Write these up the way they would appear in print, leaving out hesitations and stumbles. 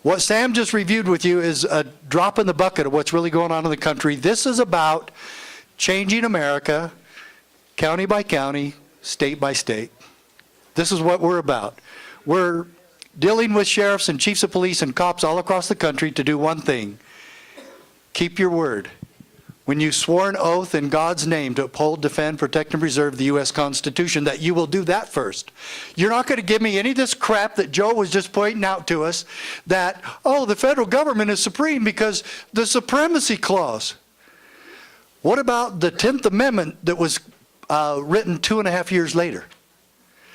What Sam just reviewed with you is a drop in the bucket of what's really going on in the country. This is about changing America, county by county, state by state. This is what we're about. We're dealing with sheriffs and chiefs of police and cops all across the country to do one thing: keep your word. When you swore an oath in God's name to uphold, defend, protect, and preserve the U.S. Constitution, that you will do that first. You're not going to give me any of this crap that Joe was just pointing out to us, that, oh, the federal government is supreme because the supremacy clause. What about the 10th Amendment that was written 2.5 years later,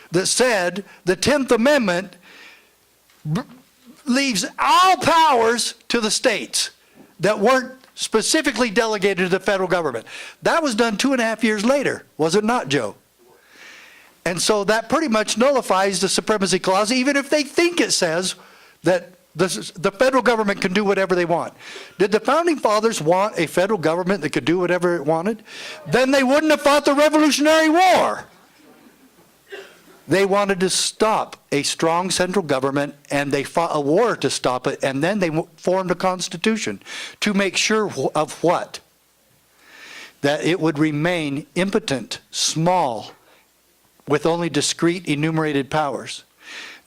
that said the 10th Amendment leaves all powers to the states that weren't specifically delegated to the federal government? That was done 2.5 years later, was it not, Joe? And so that pretty much nullifies the supremacy clause, even if they think it says that the federal government can do whatever they want. Did the Founding Fathers want a federal government that could do whatever it wanted? Then they wouldn't have fought the Revolutionary War. They wanted to stop a strong central government, and they fought a war to stop it, and then they formed a constitution to make sure of what? That it would remain impotent, small, with only discrete enumerated powers.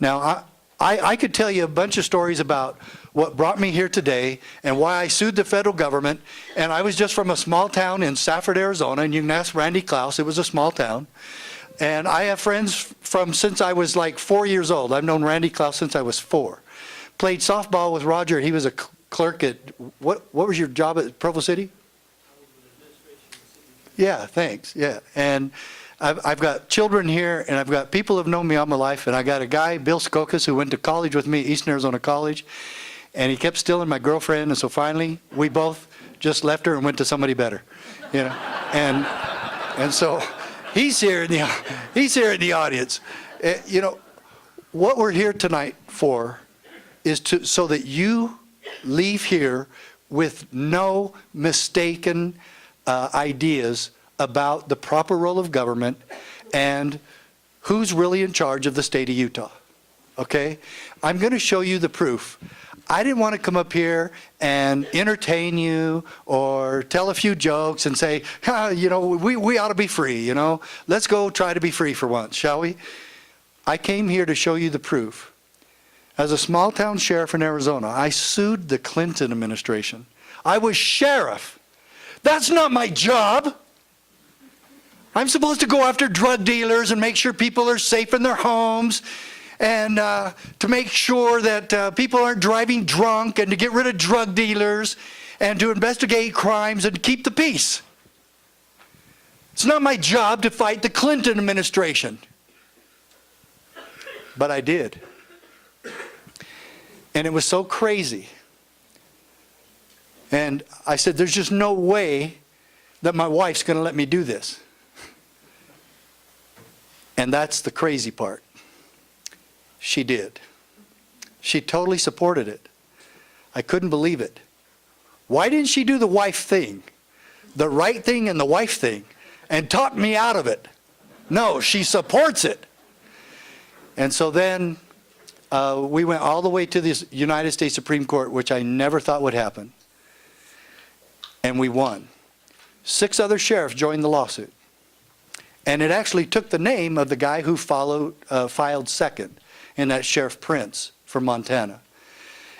Now, I could tell you a bunch of stories about what brought me here today and why I sued the federal government, and I was just from a small town in Safford, Arizona, and you can ask Randy Klaus, it was a small town. And I have friends from since I was like 4 years old. I've known Randy Klaus since I was 4. Played softball with Roger. He was a clerk at, what was your job at Provo City? Yeah, thanks, yeah. And I've got children here, and I've got people who've known me all my life, and I got a guy, Bill Skokas, who went to college with me, Eastern Arizona College, and he kept stealing my girlfriend, and so finally, we both just left her and went to somebody better, you know. And so he's here in the audience. You know, what we're here tonight for is so that you leave here with no mistaken ideas about the proper role of government and who's really in charge of the state of Utah. Okay? I'm going to show you the proof. I didn't want to come up here and entertain you or tell a few jokes and say, you know, we ought to be free, you know. Let's go try to be free for once, shall we? I came here to show you the proof. As a small town sheriff in Arizona, I sued the Clinton administration. I was sheriff. That's not my job. I'm supposed to go after drug dealers and make sure people are safe in their homes, and to make sure that people aren't driving drunk, and to get rid of drug dealers, and to investigate crimes and keep the peace. It's not my job to fight the Clinton administration. But I did. And it was so crazy. And I said, there's just no way that my wife's going to let me do this. And that's the crazy part. She did. She totally supported it. I couldn't believe it. Why didn't she do the wife thing, the right thing and the wife thing, and talk me out of it? No, she supports it. And so then we went all the way to the United States Supreme Court, which I never thought would happen. And we won. 6 other sheriffs joined the lawsuit. And it actually took the name of the guy who filed second, and that's Sheriff Prince from Montana.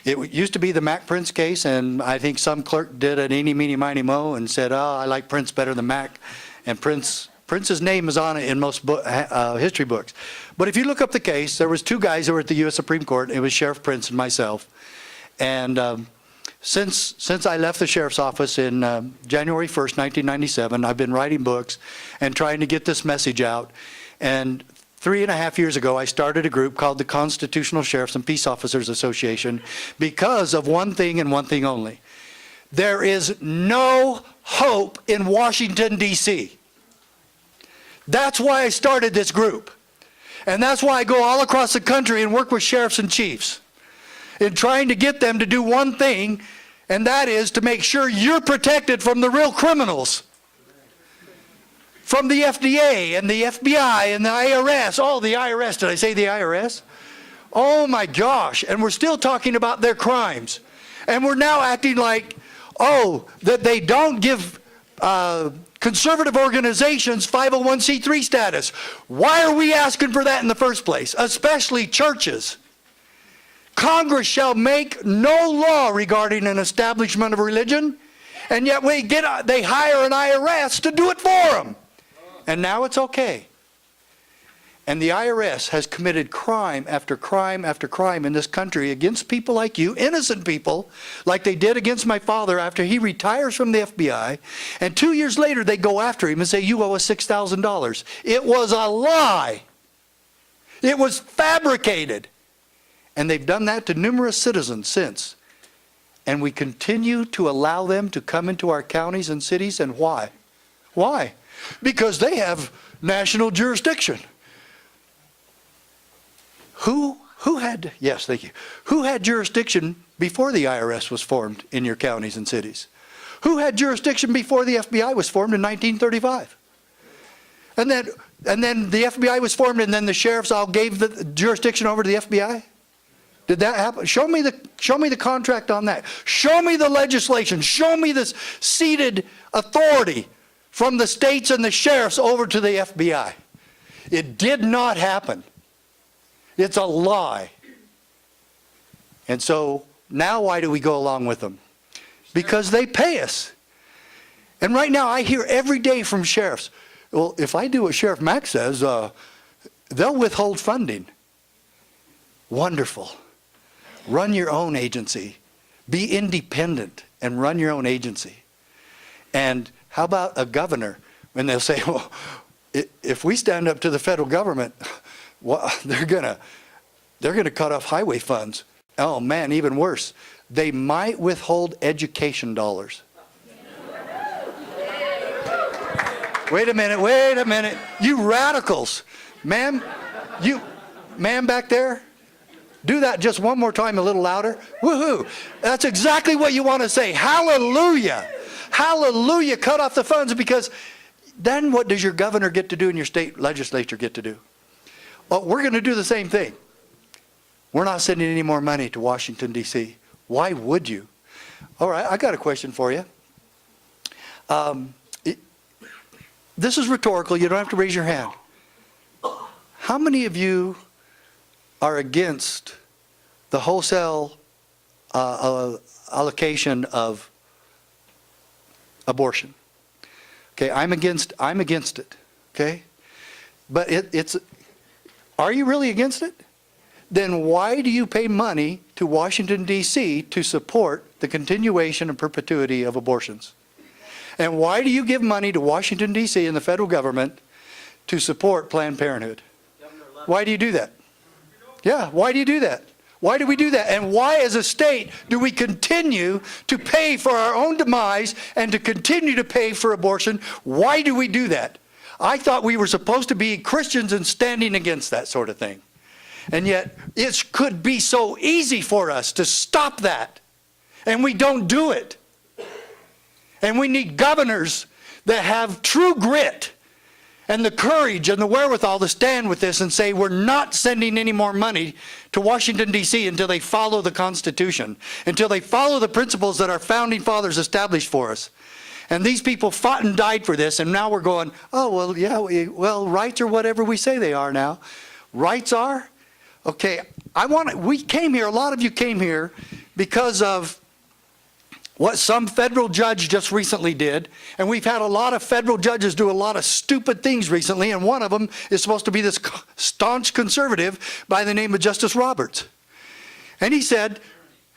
It used to be the Mack Prince case, and I think some clerk did an eeny, meeny, miny, mo, and said, oh, I like Prince better than Mack. And Prince's name is on it in most history books. But if you look up the case, there was 2 guys who were at the U.S. Supreme Court. It was Sheriff Prince and myself. And since I left the sheriff's office in January 1st, 1997, I've been writing books and trying to get this message out. And 3.5 years ago, I started a group called the Constitutional Sheriffs and Peace Officers Association because of one thing and one thing only. There is no hope in Washington, D.C. That's why I started this group. And that's why I go all across the country and work with sheriffs and chiefs in trying to get them to do one thing, and that is to make sure you're protected from the real criminals. From the FDA and the FBI and the IRS. Oh, the IRS. Did I say the IRS? Oh my gosh. And we're still talking about their crimes. And we're now acting like, oh, that they don't give conservative organizations 501c3 status. Why are we asking for that in the first place? Especially churches. Congress shall make no law regarding an establishment of religion, and yet they hire an IRS to do it for them. And now it's okay. And the IRS has committed crime after crime after crime in this country against people like you, innocent people, like they did against my father after he retires from the FBI. And 2 years later, they go after him and say, you owe us $6,000. It was a lie. It was fabricated. And they've done that to numerous citizens since. And we continue to allow them to come into our counties and cities. And why? Why? Because they have national jurisdiction. Who had, yes, thank you. Who had jurisdiction before the IRS was formed in your counties and cities? Who had jurisdiction before the FBI was formed in 1935? And then the FBI was formed, and then the sheriffs all gave the jurisdiction over to the FBI? Did that happen? Show me the contract on that. Show me the legislation. Show me this ceded authority from the states and the sheriffs over to the FBI. It did not happen. It's a lie. And so now why do we go along with them? Because they pay us. And right now I hear every day from sheriffs, well, if I do what Sheriff Mack says, they'll withhold funding. Wonderful. Run your own agency. Be independent and run your own agency. And how about a governor when they'll say, well, if we stand up to the federal government, well, they're gonna cut off highway funds. Oh man, even worse. They might withhold education dollars. Wait a minute. You radicals. Ma'am back there, do that just one more time a little louder. Woohoo. That's exactly what you want to say. Hallelujah. Hallelujah. Cut off the funds, because then what does your governor get to do and your state legislature get to do? Well, we're going to do the same thing. We're not sending any more money to Washington, D.C. Why would you? All right, I got a question for you. This is rhetorical. You don't have to raise your hand. How many of you are against the wholesale allocation of abortion? Okay, I'm against it. Okay, but it's. Are you really against it? Then why do you pay money to Washington, D.C. to support the continuation and perpetuity of abortions? And why do you give money to Washington, D.C. and the federal government to support Planned Parenthood? Why do you do that? Yeah, why do you do that? Why do we do that? And why as a state do we continue to pay for our own demise and to continue to pay for abortion? Why do we do that? I thought we were supposed to be Christians and standing against that sort of thing. And yet it could be so easy for us to stop that. And we don't do it. And we need governors that have true grit and the courage and the wherewithal to stand with this and say, we're not sending any more money to Washington, D.C. until they follow the Constitution, until they follow the principles that our founding fathers established for us. And these people fought and died for this, and now we're going, oh, well, yeah, rights are whatever we say they are now. Rights are? Okay, we came here, a lot of you came here because of what some federal judge just recently did, and we've had a lot of federal judges do a lot of stupid things recently, and one of them is supposed to be this staunch conservative by the name of Justice Roberts. And he said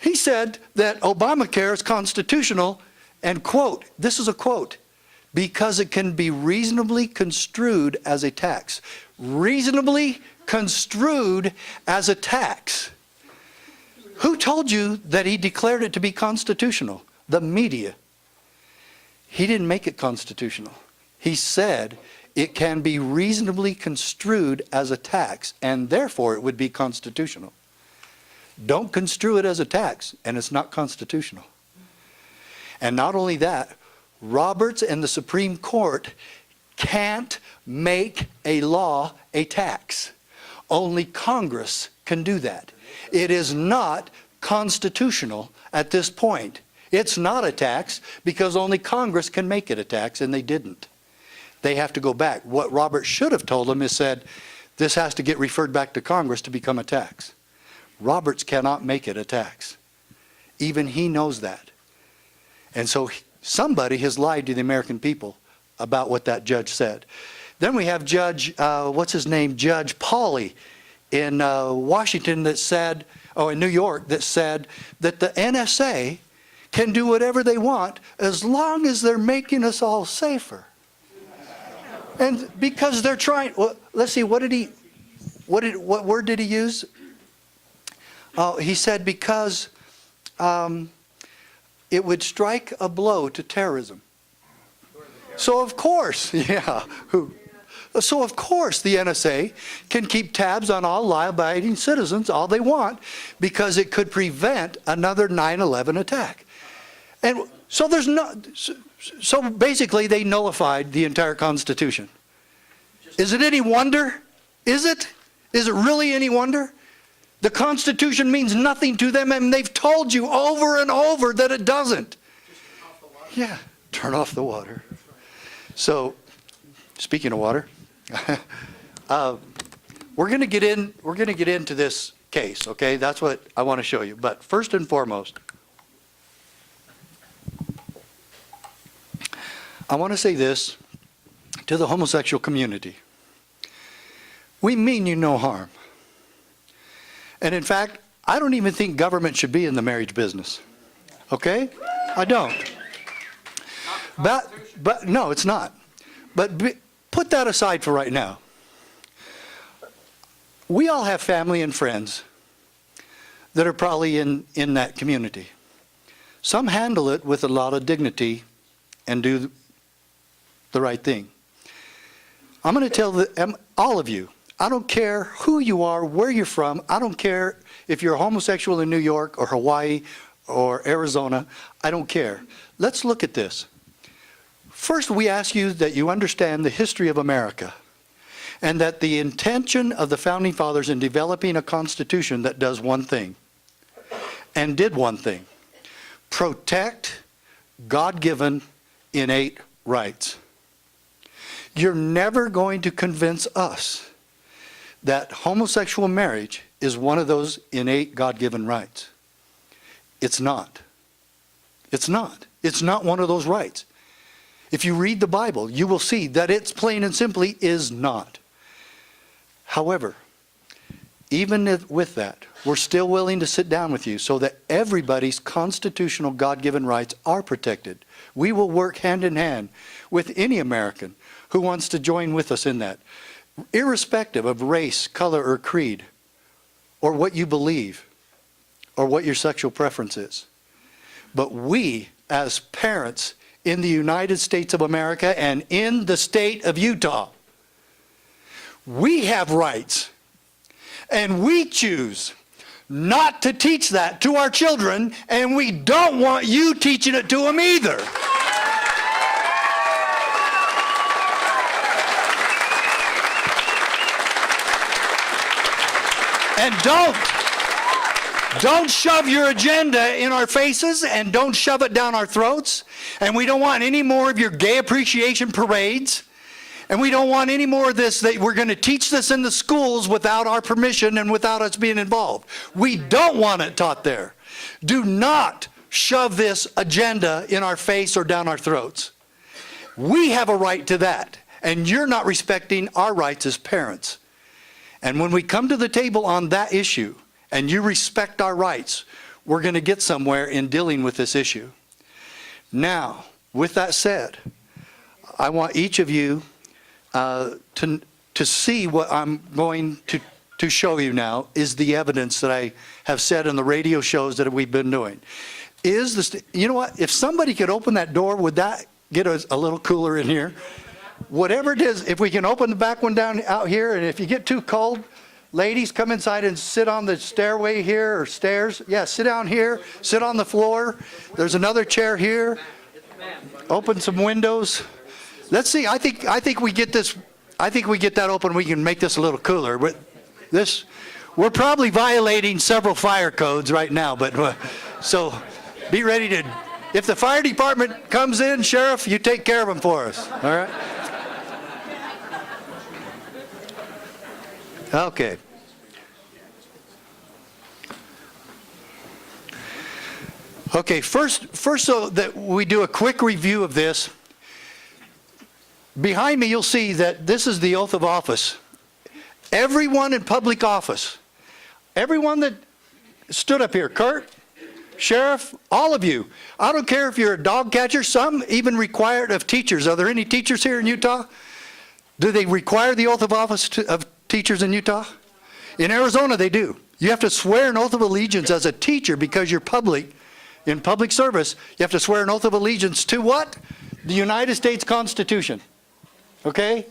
that Obamacare is constitutional, and quote, this is a quote, because it can be reasonably construed as a tax. Reasonably construed as a tax. Who told you that he declared it to be constitutional? The media. He didn't make it constitutional. He said it can be reasonably construed as a tax, and therefore it would be constitutional. Don't construe it as a tax, and it's not constitutional. And not only that, Roberts and the Supreme Court can't make a law a tax. Only Congress can do that. It is not constitutional at this point. It's not a tax because only Congress can make it a tax, and they didn't. They have to go back. What Robert should have told them is said, this has to get referred back to Congress to become a tax. Roberts cannot make it a tax. Even he knows that. And so somebody has lied to the American people about what that judge said. Then we have Judge, what's his name? Judge Pauley in Washington that said, in New York, that said that the NSA can do whatever they want as long as they're making us all safer. And because they're trying, well, let's see, what word did he use? He said because it would strike a blow to terrorism. So of course, so of course the NSA can keep tabs on all law-abiding citizens all they want because it could prevent another 9/11 attack. And so so basically they nullified the entire Constitution. Is it any wonder? Is it? Is it really any wonder? The Constitution means nothing to them, and they've told you over and over that it doesn't. Yeah, turn off the water. So, speaking of water, we're going to get into this case, okay? That's what I want to show you. But first and foremost, I want to say this to the homosexual community. We mean you no harm. And in fact, I don't even think government should be in the marriage business. Okay? I don't. But no, it's not. But put that aside for right now. We all have family and friends that are probably in that community. Some handle it with a lot of dignity and do the right thing. I'm going to tell all of you, I don't care who you are, where you're from. I don't care if you're a homosexual in New York or Hawaii or Arizona. I don't care. Let's look at this. First, we ask you that you understand the history of America and that the intention of the Founding Fathers in developing a Constitution that does one thing and did one thing: protect God-given innate rights. You're never going to convince us that homosexual marriage is one of those innate God-given rights. It's not. It's not. It's not one of those rights. If you read the Bible, you will see that it's plain and simply is not. However, even with that, we're still willing to sit down with you so that everybody's constitutional God-given rights are protected. We will work hand in hand with any American who wants to join with us in that, irrespective of race, color, or creed, or what you believe, or what your sexual preference is. But we, as parents in the United States of America and in the state of Utah, we have rights, and we choose not to teach that to our children, and we don't want you teaching it to them either. And don't shove your agenda in our faces, and don't shove it down our throats. And we don't want any more of your gay appreciation parades. And we don't want any more of this, that we're going to teach this in the schools without our permission and without us being involved. We don't want it taught there. Do not shove this agenda in our face or down our throats. We have a right to that, and you're not respecting our rights as parents. And when we come to the table on that issue, and you respect our rights, we're going to get somewhere in dealing with this issue. Now, with that said, I want each of you to see what I'm going to show you now is the evidence that I have said in the radio shows that we've been doing. You know what? If somebody could open that door, would that get us a little cooler in here? Whatever it is, if we can open the back one down out here, and if you get too cold, ladies, come inside and sit on the stairway here or stairs. Yeah, sit down here, sit on the floor. There's another chair here. Open some windows. Let's see. I think we get this. I think we get that open. We can make this a little cooler. But we're probably violating several fire codes right now, but so be ready to, if the fire department comes in, Sheriff, you take care of them for us, all right? Okay. Okay, first so that we do a quick review of this, behind me you'll see that this is the oath of office. Everyone in public office, everyone that stood up here, Kurt, Sheriff, all of you, I don't care if you're a dog catcher, some even require it of teachers. Are there any teachers here in Utah? Do they require the oath of office of teachers in Utah? In Arizona they do. You have to swear an oath of allegiance as a teacher because you're in public service. You have to swear an oath of allegiance to what? The United States Constitution. Okay?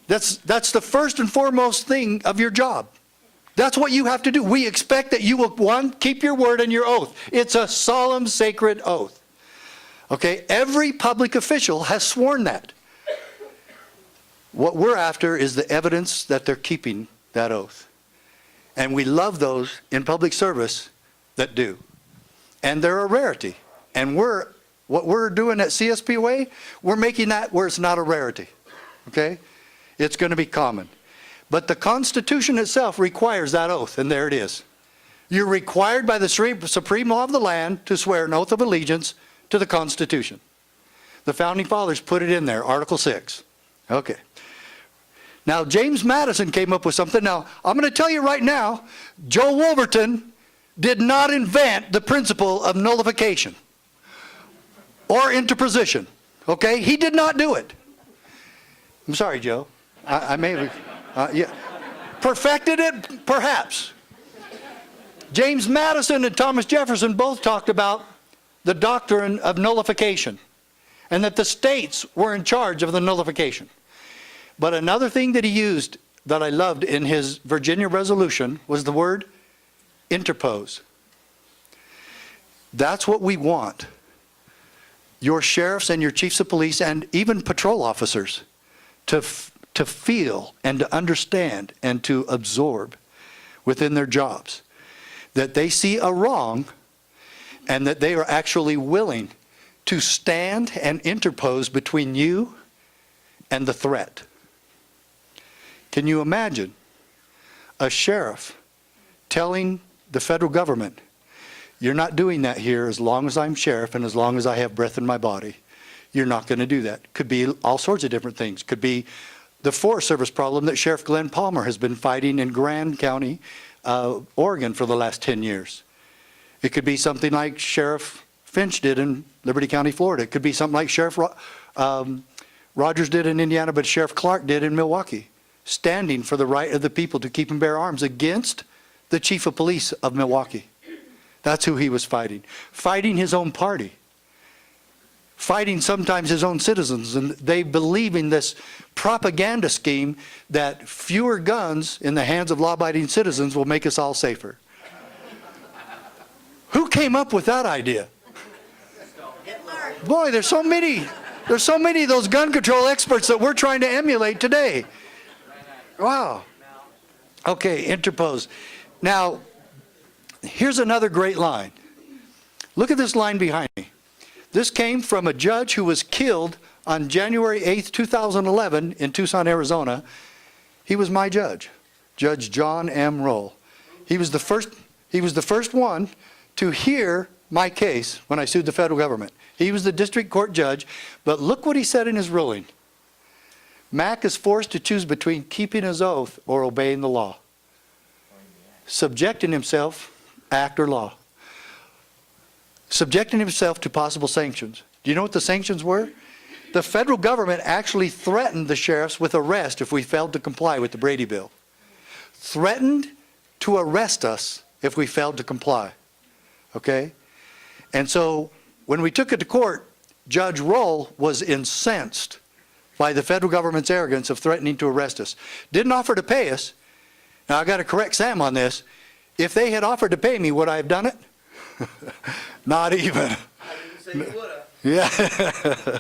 That's the first and foremost thing of your job. That's what you have to do. We expect that you will, one, keep your word and your oath. It's a solemn, sacred oath. Okay? Every public official has sworn that. What we're after is the evidence that they're keeping that oath. And we love those in public service that do. And they're a rarity. And what we're doing at CSPOA, we're making that where it's not a rarity. Okay? It's going to be common. But the Constitution itself requires that oath, and there it is. You're required by the supreme law of the land to swear an oath of allegiance to the Constitution. The Founding Fathers put it in there, Article 6. Okay. Now, James Madison came up with something. Now, I'm going to tell you right now, Joe Wolverton did not invent the principle of nullification or interposition. Okay? He did not do it. I'm sorry, Joe. I may have... yeah. Perfected it? Perhaps. James Madison and Thomas Jefferson both talked about the doctrine of nullification and that the states were in charge of the nullification. But another thing that he used that I loved in his Virginia resolution was the word interpose. That's what we want. Your sheriffs and your chiefs of police and even patrol officers to feel and to understand and to absorb within their jobs. That they see a wrong and that they are actually willing to stand and interpose between you and the threat. Can you imagine a sheriff telling the federal government, you're not doing that here as long as I'm sheriff and as long as I have breath in my body. You're not going to do that. Could be all sorts of different things. Could be the Forest Service problem that Sheriff Glenn Palmer has been fighting in Grand County, Oregon for the last 10 years. It could be something like Sheriff Finch did in Liberty County, Florida. It could be something like Sheriff Rogers did in Indiana, but Sheriff Clark did in Milwaukee, standing for the right of the people to keep and bear arms against the chief of police of Milwaukee. That's who he was fighting. Fighting his own party. Fighting sometimes his own citizens, and they believe in this propaganda scheme that fewer guns in the hands of law-abiding citizens will make us all safer. Who came up with that idea? Boy, there's so many of those gun control experts that we're trying to emulate today. Wow. Okay, interpose. Now, here's another great line. Look at this line behind me. This came from a judge who was killed on January 8th, 2011 in Tucson, Arizona. He was my judge, Judge John M. Roll. He was the first one to hear my case when I sued the federal government. He was the district court judge, but look what he said in his ruling. Mack is forced to choose between keeping his oath or obeying the law. Subjecting himself, act or law. Subjecting himself to possible sanctions. Do you know what the sanctions were? The federal government actually threatened the sheriffs with arrest if we failed to comply with the Brady Bill. Threatened to arrest us if we failed to comply. Okay? And so when we took it to court, Judge Roll was incensed by the federal government's arrogance of threatening to arrest us. Didn't offer to pay us. Now I got to correct Sam on this. If they had offered to pay me, would I have done it? Not even. I didn't say you would have. Yeah.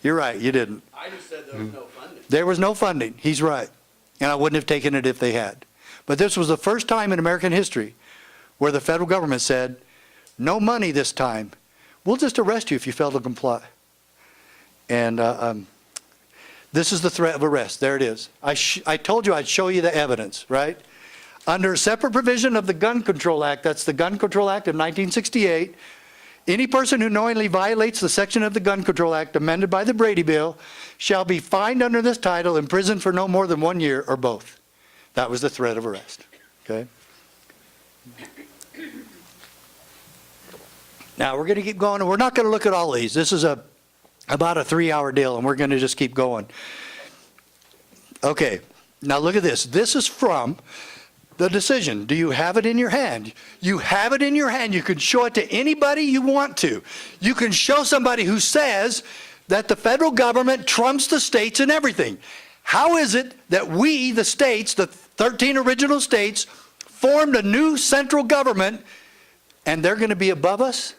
You're right, you didn't. I just said there was no funding. There was no funding. He's right. and I wouldn't have taken it if they had. But this was the first time in American history where the federal government said, no money this time. We'll just arrest you if you fail to comply. And this is the threat of arrest. There it is. I told you I'd show you the evidence, right? Under a separate provision of the Gun Control Act, that's the Gun Control Act of 1968, any person who knowingly violates the section of the Gun Control Act amended by the Brady Bill shall be fined under this title, imprisoned for no more than 1 year, or both. That was the threat of arrest. Okay? Now we're going to keep going, and we're not going to look at all these. This is about a 3-hour deal, and we're going to just keep going. Okay, now look at this. This is from the decision. Do you have it in your hand? You have it in your hand. You can show it to anybody you want to. You can show somebody who says that the federal government trumps the states in everything. How is it that we, the states, the 13 original states, formed a new central government and they're going to be above us?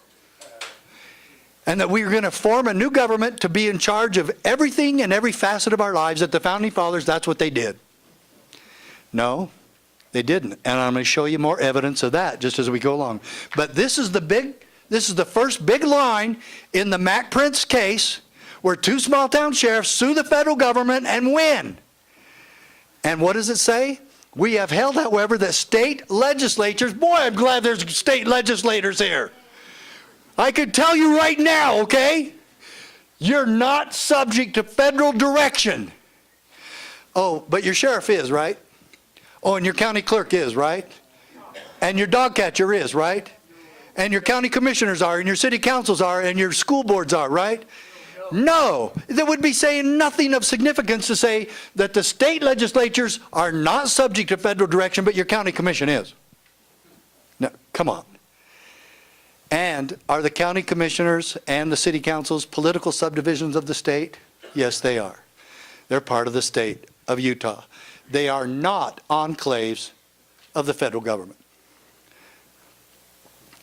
And that we're going to form a new government to be in charge of everything and every facet of our lives, that the Founding Fathers, that's what they did. No, they didn't. And I'm going to show you more evidence of that just as we go along. But this is the first big line in the Mack Prince case where 2 small town sheriffs sue the federal government and win. And what does it say? We have held, however, that state legislatures, boy, I'm glad there's state legislators here. I could tell you right now, okay? You're not subject to federal direction. Oh, but your sheriff is, right? Oh, and your county clerk is, right? And your dog catcher is, right? And your county commissioners are, and your city councils are, and your school boards are, right? No. That would be saying nothing of significance to say that the state legislatures are not subject to federal direction, but your county commission is. No, come on. And are the county commissioners and the city councils political subdivisions of the state? Yes, they are. They're part of the state of Utah. They are not enclaves of the federal government.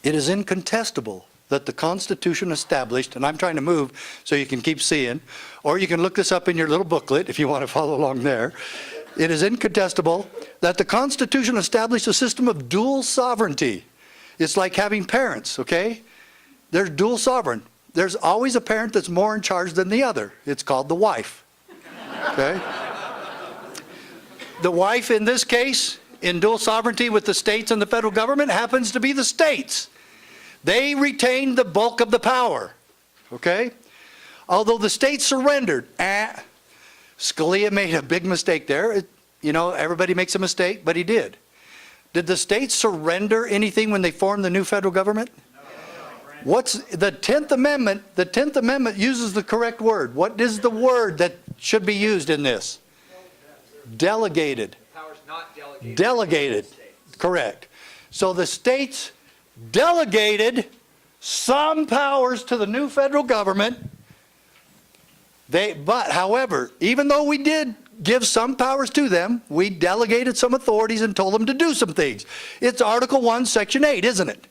It is incontestable that the Constitution established, and I'm trying to move so you can keep seeing, or you can look this up in your little booklet if you want to follow along there. It is incontestable that the Constitution established a system of dual sovereignty. It's like having parents, okay? There's dual sovereign. There's always a parent that's more in charge than the other. It's called the wife, okay? The wife in this case, in dual sovereignty with the states and the federal government, happens to be the states. They retain the bulk of the power, okay? Although the states surrendered, Scalia made a big mistake there. You know, everybody makes a mistake, but he did. Did the states surrender anything when they formed the new federal government? No. What's the 10th Amendment? The 10th Amendment uses the correct word. What is the word that should be used in this? Delegated. Powers not delegated. Delegated. Correct. So the states delegated some powers to the new federal government. But however, even though we did give some powers to them, we delegated some authorities and told them to do some things. It's Article 1, Section 8, isn't it?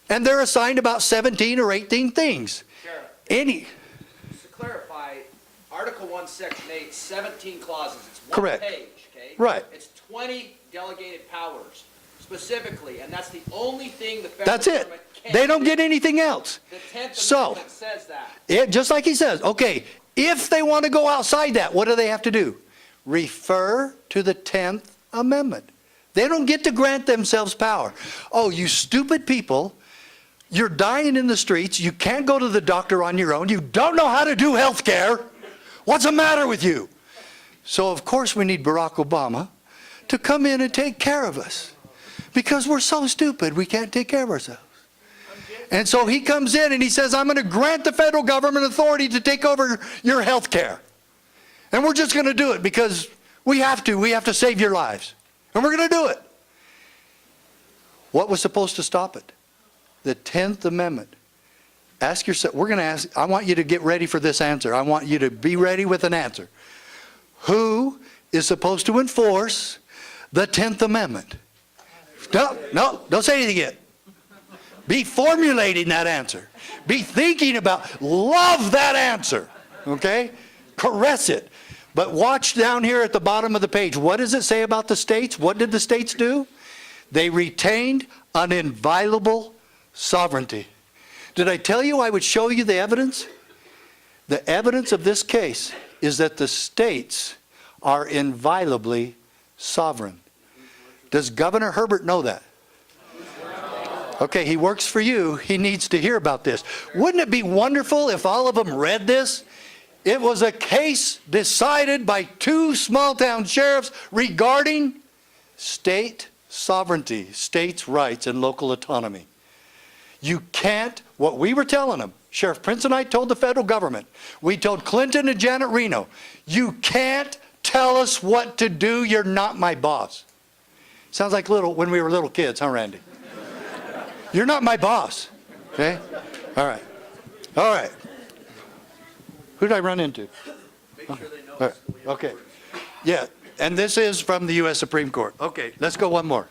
And they're assigned about 17 or 18 things. Sheriff, just to clarify, Article 1, Section 8, 17 clauses. It's one Correct. page, okay? Right. It's 20 delegated powers, specifically, and that's the only thing the federal That's it. government can They don't do. get anything else. The 10th So, Amendment says that. just like he says, okay, if they want to go outside that, what do they have to do? Refer to the 10th Amendment. They don't get to grant themselves power. Oh, you stupid people, you're dying in the streets, you can't go to the doctor on your own, you don't know how to do health care. What's the matter with you? So of course we need Barack Obama to come in and take care of us. Because we're so stupid, we can't take care of ourselves. And so he comes in and he says, I'm going to grant the federal government authority to take over your health care. And we're just going to do it because we have to. We have to save your lives. And we're going to do it. What was supposed to stop it? The 10th Amendment. Ask yourself, we're going to ask, I want you to get ready for this answer. I want you to be ready with an answer. Who is supposed to enforce the 10th Amendment? No, don't say anything yet. Be formulating that answer. Be thinking about, love that answer, okay? Caress it. But watch down here at the bottom of the page. What does it say about the states? What did the states do? They retained an inviolable sovereignty. Did I tell you I would show you the evidence? The evidence of this case is that the states are inviolably sovereign. Does Governor Herbert know that? Okay, he works for you. He needs to hear about this. Wouldn't it be wonderful if all of them read this? It was a case decided by 2 small-town sheriffs regarding state sovereignty, states' rights, and local autonomy. You can't, what we were telling them, Sheriff Prince and I told the federal government, we told Clinton and Janet Reno, you can't tell us what to do, you're not my boss. Sounds like when we were little kids, huh, Randy? You're not my boss, okay? All right. All right. Who did I run into? Make sure they know. All right. Okay. Yeah, and this is from the U.S. Supreme Court. Okay, let's go one more.